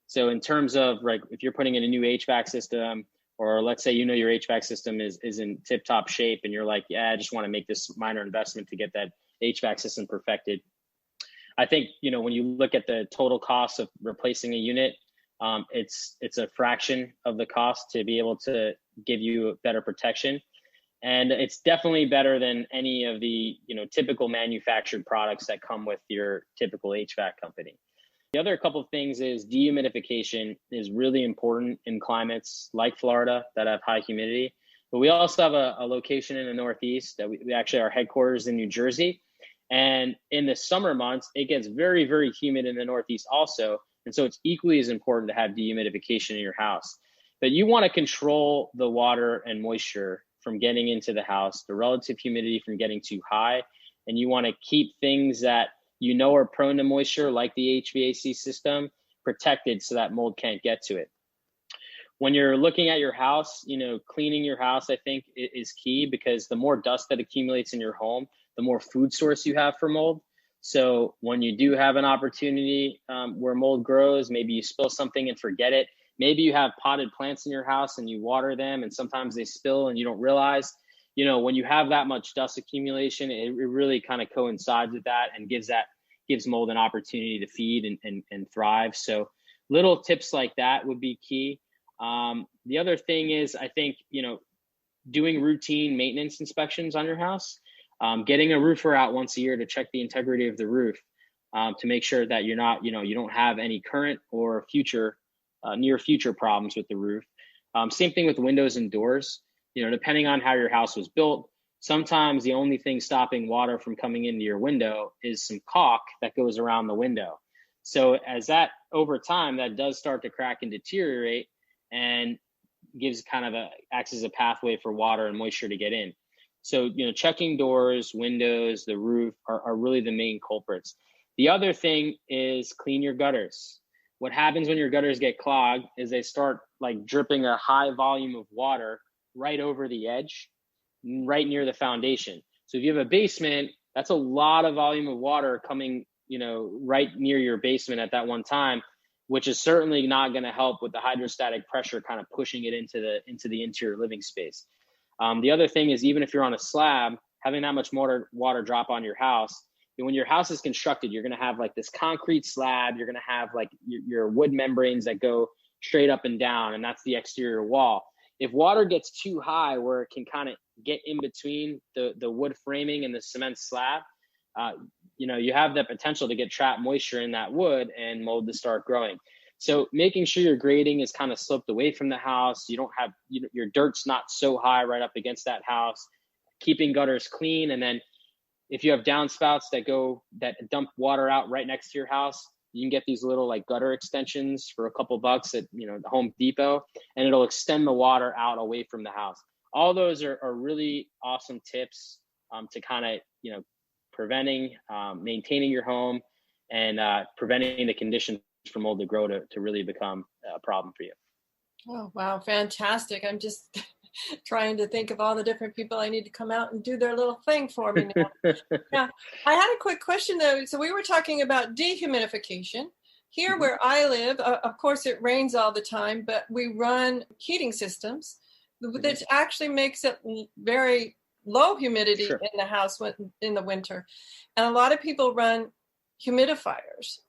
So in terms of like, if you're putting in a new HVAC system, or let's say, your HVAC system is in tip top shape and you're like, yeah, I just want to make this minor investment to get that HVAC system perfected. I think, when you look at the total cost of replacing a unit, it's a fraction of the cost to be able to give you better protection. And it's definitely better than any of the, typical manufactured products that come with your typical HVAC company. The other couple of things is dehumidification is really important in climates like Florida that have high humidity. But we also have a location in the Northeast that we actually, our headquarters in New Jersey. And in the summer months, it gets very, very humid in the Northeast also. And so it's equally as important to have dehumidification in your house. But you want to control the water and moisture from getting into the house, the relative humidity from getting too high. And you want to keep things that are prone to moisture, like the HVAC system, protected so that mold can't get to it. when you're looking at your house, cleaning your house, I think is key, because the more dust that accumulates in your home, the more food source you have for mold. So when you do have an opportunity where mold grows, maybe you spill something and forget it. Maybe you have potted plants in your house and you water them and sometimes they spill and you don't realize. When you have that much dust accumulation, it really kind of coincides with that and gives mold an opportunity to feed and thrive. So little tips like that would be key. The other thing is, I think, doing routine maintenance inspections on your house, getting a roofer out once a year to check the integrity of the roof, to make sure that you're not, you don't have any current or near future problems with the roof. Same thing with windows and doors. Depending on how your house was built, sometimes the only thing stopping water from coming into your window is some caulk that goes around the window. So as that, over time, that does start to crack and deteriorate and acts as a pathway for water and moisture to get in. So, checking doors, windows, the roof are really the main culprits. The other thing is clean your gutters. What happens when your gutters get clogged is they start dripping a high volume of water right over the edge, right near the foundation. So if you have a basement, that's a lot of volume of water coming, right near your basement at that one time, which is certainly not going to help with the hydrostatic pressure kind of pushing it into the interior living space. The other thing is, even if you're on a slab, having that much water drop on your house, when your house is constructed, you're going to have this concrete slab. You're going to have your wood membranes that go straight up and down, and that's the exterior wall. If water gets too high where it can kind of get in between the wood framing and the cement slab, you have the potential to get trapped moisture in that wood and mold to start growing. So making sure your grading is kind of sloped away from the house. You don't have, your dirt's not so high right up against that house, keeping gutters clean. And then if you have downspouts that dump water out right next to your house, you can get these little gutter extensions for a couple bucks at, the Home Depot, and it'll extend the water out away from the house. All those are really awesome tips to kind of, preventing, maintaining your home and preventing the conditions for mold to grow to really become a problem for you. Oh, wow. Fantastic. I'm just trying to think of all the different people I need to come out and do their little thing for me now. Yeah. I had a quick question though. So we were talking about dehumidification. Here where I live, of course it rains all the time, but we run heating systems that actually makes it very low humidity in the house in the winter. And a lot of people run humidifiers.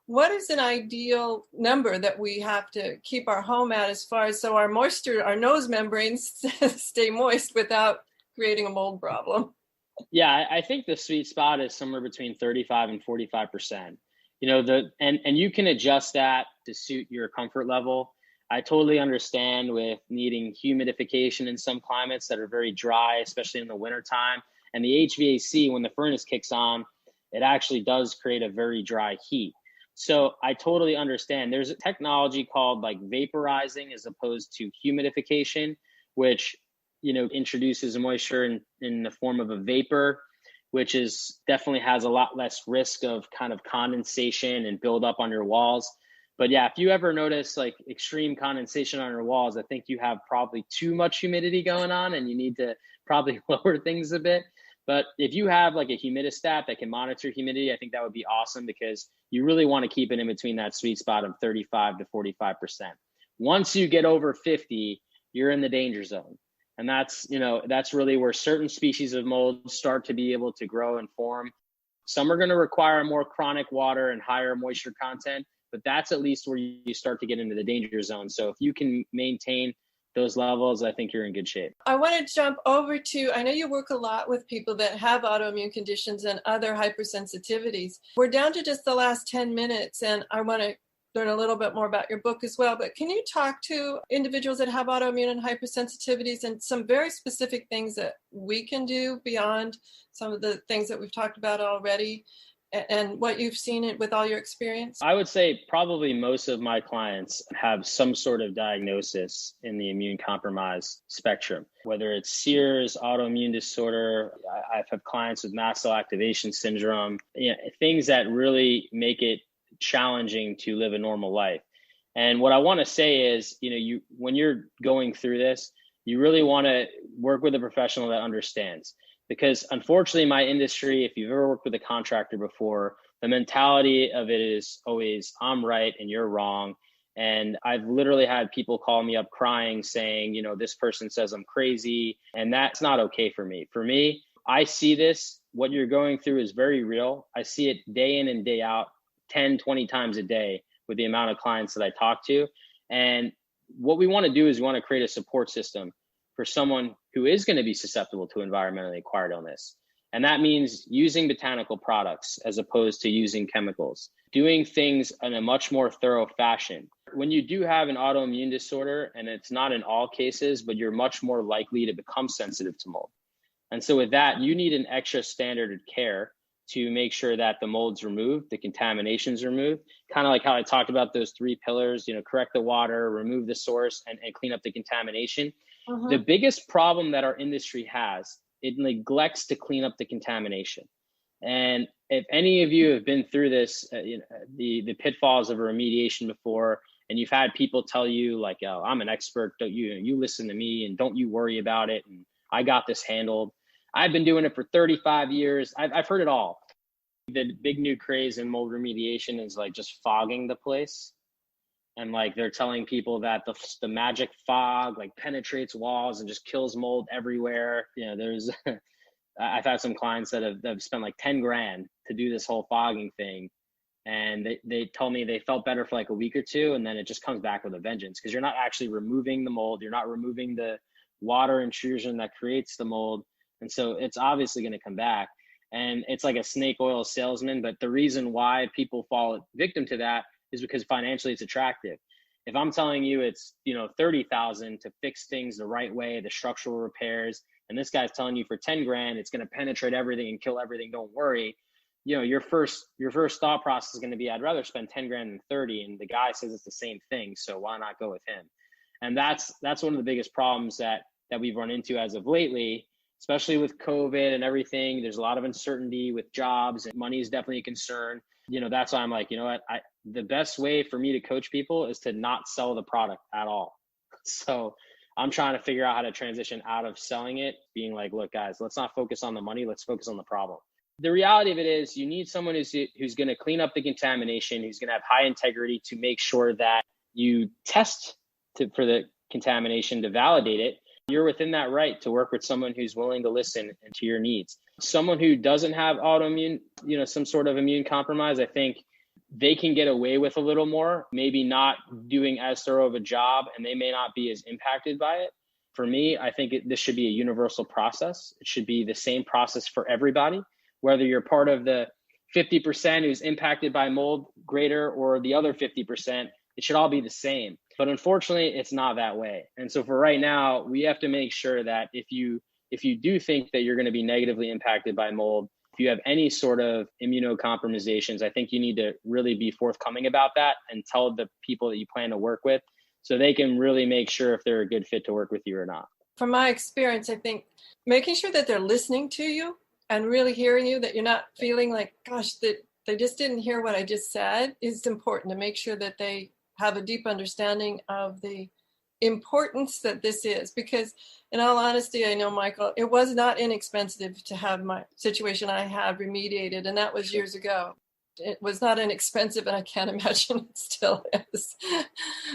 What is an ideal number that we have to keep our home at as far as so our moisture, our nose membranes stay moist without creating a mold problem? Yeah, I think the sweet spot is somewhere between 35 and 45%. And you can adjust that to suit your comfort level. I totally understand with needing humidification in some climates that are very dry, especially in the wintertime. And the HVAC, when the furnace kicks on, it actually does create a very dry heat. So I totally understand. There's a technology called vaporizing as opposed to humidification, which, introduces moisture in the form of a vapor, which definitely has a lot less risk of kind of condensation and buildup on your walls. But yeah, if you ever notice extreme condensation on your walls, I think you have probably too much humidity going on and you need to probably lower things a bit. But if you have a humidistat that can monitor humidity, I think that would be awesome, because you really want to keep it in between that sweet spot of 35 to 45%. Once you get over 50, you're in the danger zone. And that's really where certain species of mold start to be able to grow and form. Some are going to require more chronic water and higher moisture content, but that's at least where you start to get into the danger zone. So if you can maintain those levels, I think you're in good shape. I want to jump over to, I know you work a lot with people that have autoimmune conditions and other hypersensitivities. We're down to just the last 10 minutes, and I want to learn a little bit more about your book as well. But can you talk to individuals that have autoimmune and hypersensitivities and some very specific things that we can do beyond some of the things that we've talked about already, and what you've seen with all your experience? I would say probably most of my clients have some sort of diagnosis in the immune compromised spectrum, whether it's Sears, autoimmune disorder. I've had clients with mast cell activation syndrome, things that really make it challenging to live a normal life. And what I want to say is, when you're going through this, you really want to work with a professional that understands. Because unfortunately, my industry, if you've ever worked with a contractor before, the mentality of it is always, I'm right and you're wrong. And I've literally had people call me up crying saying, this person says I'm crazy. And that's not okay for me. For me, I see this, what you're going through is very real. I see it day in and day out, 10, 20 times a day with the amount of clients that I talk to. And what we want to do is we want to create a support system for someone who is going to be susceptible to environmentally acquired illness. And that means using botanical products as opposed to using chemicals, doing things in a much more thorough fashion. When you do have an autoimmune disorder, and it's not in all cases, but you're much more likely to become sensitive to mold. And so with that, you need an extra standard of care to make sure that the mold's removed, the contamination's removed, kind of like how I talked about those 3 pillars, correct the water, remove the source, and clean up the contamination. Mm-hmm. The biggest problem that our industry has, it neglects to clean up the contamination. And if any of you have been through this, the pitfalls of a remediation before, and you've had people tell you like, oh, I'm an expert, don't you listen to me and don't you worry about it, and I got this handled. I've been doing it for 35 years. I've heard it all. The big new craze in mold remediation is like just fogging the place. And like they're telling people that the magic fog like penetrates walls and just kills mold everywhere. There's I've had some clients that have spent like 10 grand to do this whole fogging thing. And they told me they felt better for like a week or two. And then it just comes back with a vengeance because you're not actually removing the mold. You're not removing the water intrusion that creates the mold. And so it's obviously going to come back. And it's like a snake oil salesman. But the reason why people fall victim to that is because financially it's attractive. If I'm telling you it's, $30,000 to fix things the right way, the structural repairs, and this guy's telling you for 10 grand, it's going to penetrate everything and kill everything, don't worry. Your first thought process is going to be, I'd rather spend 10 grand than 30. And the guy says it's the same thing. So why not go with him? And that's one of the biggest problems that we've run into as of lately, especially with COVID and everything. There's a lot of uncertainty with jobs and money is definitely a concern. That's why I'm like, the best way for me to coach people is to not sell the product at all. So I'm trying to figure out how to transition out of selling it, being like, look, guys, let's not focus on the money. Let's focus on the problem. The reality of it is you need someone who's going to clean up the contamination, who's going to have high integrity to make sure that you test for the contamination to validate it. You're within that right to work with someone who's willing to listen to your needs. Someone who doesn't have autoimmune, some sort of immune compromise, I think they can get away with a little more, maybe not doing as thorough of a job, and they may not be as impacted by it. For me, I think this should be a universal process. It should be the same process for everybody, whether you're part of the 50% who's impacted by mold greater or the other 50%, it should all be the same. But unfortunately, it's not that way. And so for right now, we have to make sure that if you do think that you're going to be negatively impacted by mold, if you have any sort of immunocompromisations, I think you need to really be forthcoming about that and tell the people that you plan to work with so they can really make sure if they're a good fit to work with you or not. From my experience, I think making sure that they're listening to you and really hearing you, that you're not feeling like, gosh, that they just didn't hear what I just said, is important to make sure that they have a deep understanding of the importance that this is. Because in all honesty, I know, Michael, it was not inexpensive to have my situation I had remediated, and that was years ago. It was not inexpensive, and I can't imagine it still is.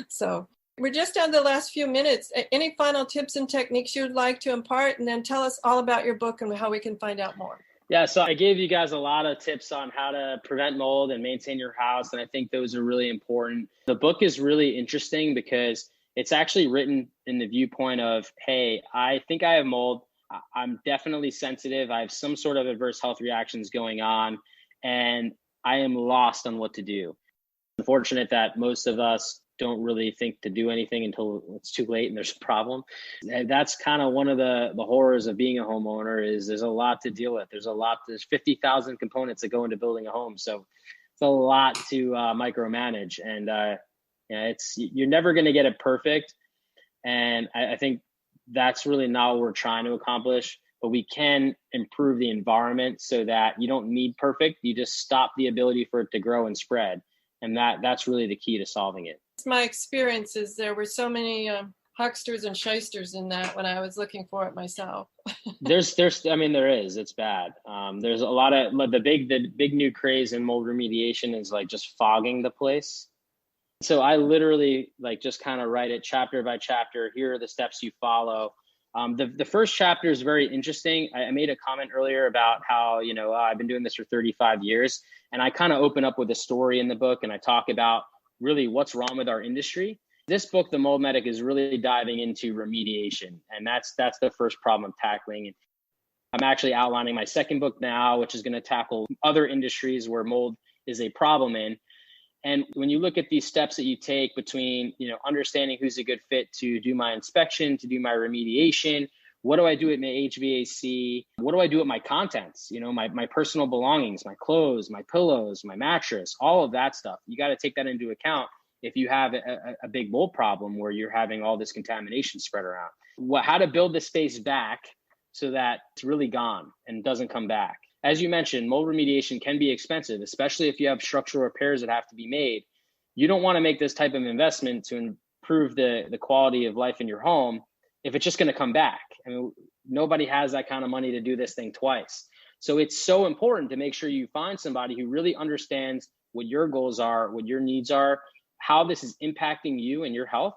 So we're just down to the last few minutes. Any final tips and techniques you'd like to impart, and then tell us all about your book and how we can find out more. Yeah, so I gave you guys a lot of tips on how to prevent mold and maintain your house, and I think those are really important. The book is really interesting because it's actually written in the viewpoint of, hey, I think I have mold. I'm definitely sensitive. I have some sort of adverse health reactions going on, and I am lost on what to do. Unfortunate that most of us don't really think to do anything until it's too late and there's a problem. And that's kind of one of the horrors of being a homeowner, is there's a lot to deal with. There's 50,000 components that go into building a home. So it's a lot to micromanage. And you're never going to get it perfect. And I think that's really not what we're trying to accomplish, but we can improve the environment so that you don't need perfect. You just stop the ability for it to grow and spread. And that's really the key to solving it. My experience is there were so many hucksters and shysters in that when I was looking for it myself. There is. It's bad. There's a lot of the big new craze in mold remediation is like just fogging the place. So I literally like just kind of write it chapter by chapter. Here are the steps you follow. The first chapter is very interesting. I made a comment earlier about how, I've been doing this for 35 years, and I kind of open up with a story in the book, and I talk about really what's wrong with our industry. This book, The Mold Medic, is really diving into remediation, and that's the first problem I'm tackling. And I'm actually outlining my second book now, which is going to tackle other industries where mold is a problem in. And when you look at these steps that you take between, understanding who's a good fit to do my inspection, to do my remediation, what do I do at my HVAC? What do I do at my contents? My personal belongings, my clothes, my pillows, my mattress, all of that stuff. You got to take that into account if you have a big mold problem where you're having all this contamination spread around. How to build the space back so that it's really gone and doesn't come back. As you mentioned, mold remediation can be expensive, especially if you have structural repairs that have to be made. You don't want to make this type of investment to improve the quality of life in your home if it's just going to come back. I mean, nobody has that kind of money to do this thing twice. So it's so important to make sure you find somebody who really understands what your goals are, what your needs are, how this is impacting you and your health,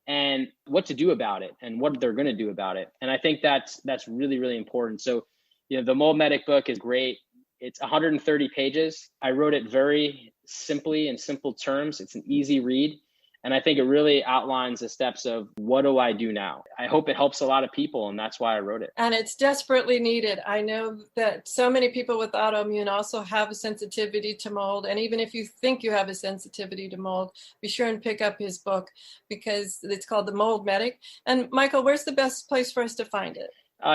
and what to do about it and what they're going to do about it. And I think that's really, really important. So the Mold Medic book is great. It's 130 pages. I wrote it very simply in simple terms. It's an easy read. And I think it really outlines the steps of what do I do now? I hope it helps a lot of people, and that's why I wrote it. And it's desperately needed. I know that so many people with autoimmune also have a sensitivity to mold. And even if you think you have a sensitivity to mold, be sure and pick up his book because it's called The Mold Medic. And Michael, where's the best place for us to find it?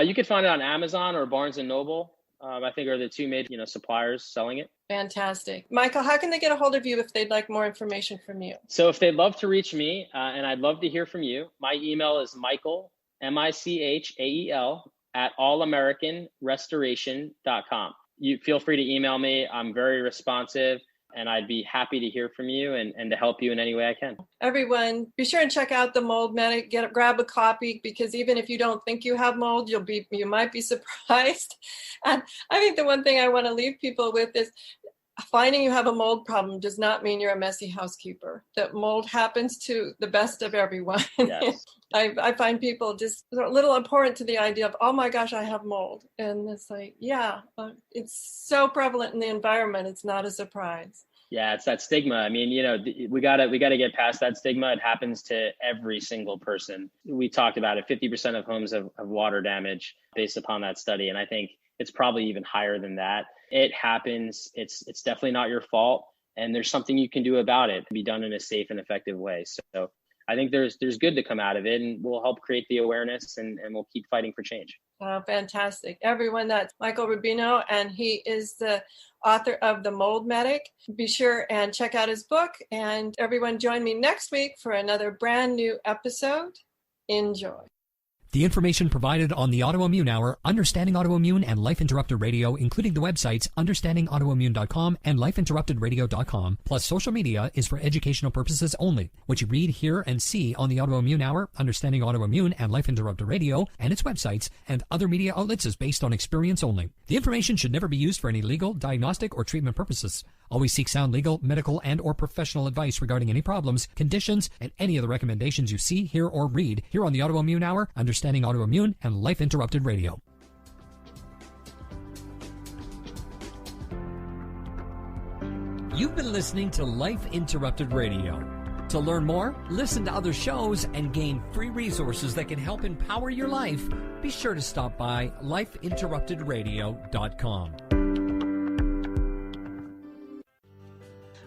You can find it on Amazon or Barnes & Noble. I think are the two major suppliers selling it. Fantastic. Michael, how can they get a hold of you if they'd like more information from you? So if they'd love to reach me, and I'd love to hear from you, my email is Michael, Michael, at allamericanrestoration.com. You feel free to email me. I'm very responsive, and I'd be happy to hear from you and to help you in any way I can. Everyone, be sure and check out The Mold Medic. Grab a copy, because even if you don't think you have mold, you might be surprised. And I think the one thing I want to leave people with is finding you have a mold problem does not mean you're a messy housekeeper. That mold happens to the best of everyone. Yes. I find people just a little abhorrent to the idea of, oh my gosh, I have mold. And it's like, it's so prevalent in the environment. It's not a surprise. Yeah, it's that stigma. I mean, we gotta get past that stigma. It happens to every single person. We talked about it. 50% of homes have water damage based upon that study. And I think it's probably even higher than that. It happens. It's definitely not your fault. And there's something you can do about it. Be done in a safe and effective way. So I think there's good to come out of it, and we'll help create the awareness, and we'll keep fighting for change. Oh, fantastic. Everyone, that's Michael Rubino, and he is the author of The Mold Medic. Be sure and check out his book. And everyone, join me next week for another brand new episode. Enjoy. The information provided on the Autoimmune Hour, Understanding Autoimmune, and Life Interrupted Radio, including the websites understandingautoimmune.com and lifeinterruptedradio.com, plus social media, is for educational purposes only. What you read, hear, and see on the Autoimmune Hour, Understanding Autoimmune, and Life Interrupted Radio, and its websites, and other media outlets is based on experience only. The information should never be used for any legal, diagnostic, or treatment purposes. Always seek sound legal, medical, and or professional advice regarding any problems, conditions, and any of the recommendations you see, hear, or read here on the Autoimmune Hour, Understanding Autoimmune, and Life Interrupted Radio. You've been listening to Life Interrupted Radio. To learn more, listen to other shows, and gain free resources that can help empower your life, be sure to stop by lifeinterruptedradio.com.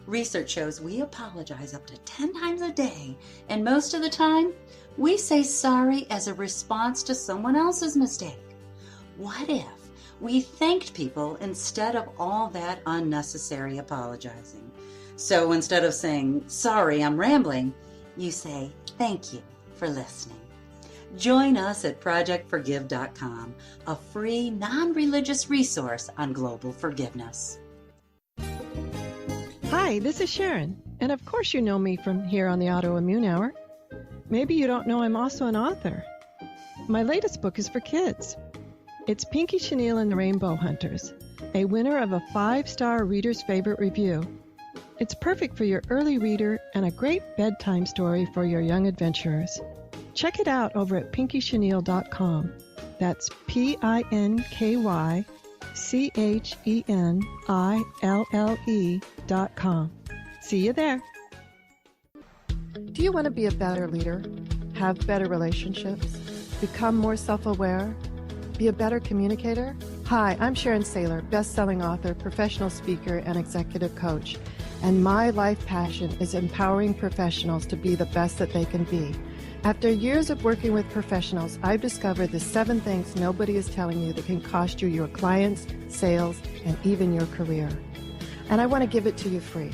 Research shows we apologize up to 10 times a day, and most of the time, we say sorry as a response to someone else's mistake. What if we thanked people instead of all that unnecessary apologizing? So instead of saying, sorry, I'm rambling, you say, thank you for listening. Join us at projectforgive.com, a free, non-religious resource on global forgiveness. Hi, this is Sharon, and of course you know me from here on the Autoimmune Hour. Maybe you don't know I'm also an author. My latest book is for kids. It's Pinky Chenille and the Rainbow Hunters, a winner of a 5-star Reader's Favorite review. It's perfect for your early reader and a great bedtime story for your young adventurers. Check it out over at pinkychenille.com. That's PinkyChenille.com. See you there. Do you want to be a better leader? Have better relationships? Become more self-aware? Be a better communicator? Hi, I'm Sharon Sayler, best-selling author, professional speaker, and executive coach. And my life passion is empowering professionals to be the best that they can be. After years of working with professionals, I've discovered the 7 things nobody is telling you that can cost you your clients, sales, and even your career. And I want to give it to you free.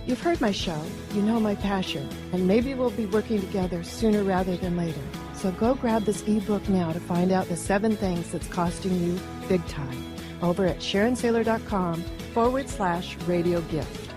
You've heard my show, you know my passion, and maybe we'll be working together sooner rather than later. So go grab this ebook now to find out the 7 things that's costing you big time over at SharonSayler.com/radio gift.